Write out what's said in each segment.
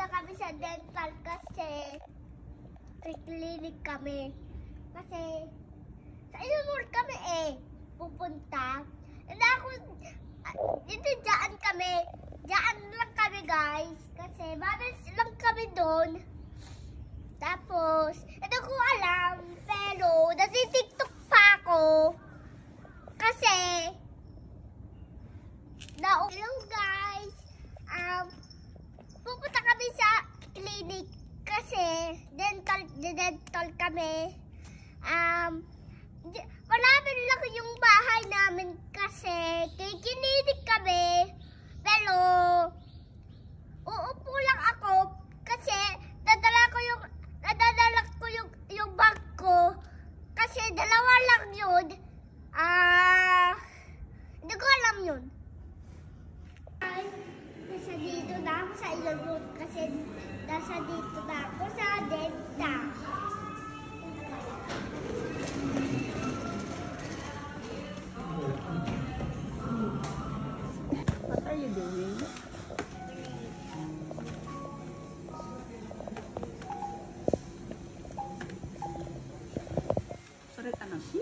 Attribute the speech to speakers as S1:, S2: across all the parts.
S1: pupunta kami sa dental kasi clinic kami. Kasi sa Ilmor kami pupunta. And ako, dito dyan kami. Dyan lang kami guys. Kasi mabilis lang kami doon. Tapos, hindi ko alam. Pero, natitiktok pa ako. Kasi, hello guys. Pupunta kami sa clinic. Kasi, dental kami. Malapit lang yung bahay namin kasi kikinig kami. Pero, uupo lang ako kasi nadala ko yung bag ko. Kasi dalawa lang yun. Hindi ko alam yun. Ay, nasa dito na ako sa Ilog kasi nasa dito na ako sa Delta.
S2: What are you doing? Sore tanashi?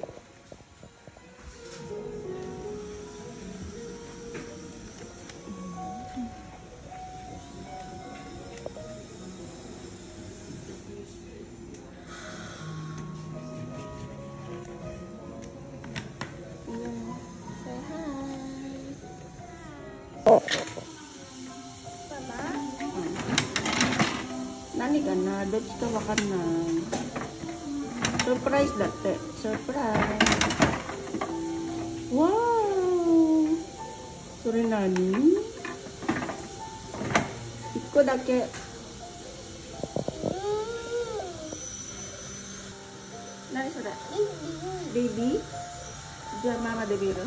S2: Say hi.
S1: Mama?
S2: Nani ka na? Dochi ka wakanan. Surprise dati. Surprise. Wow! Sore nani? Ikko dake. Nani sore? Baby? Diyan mama de biro.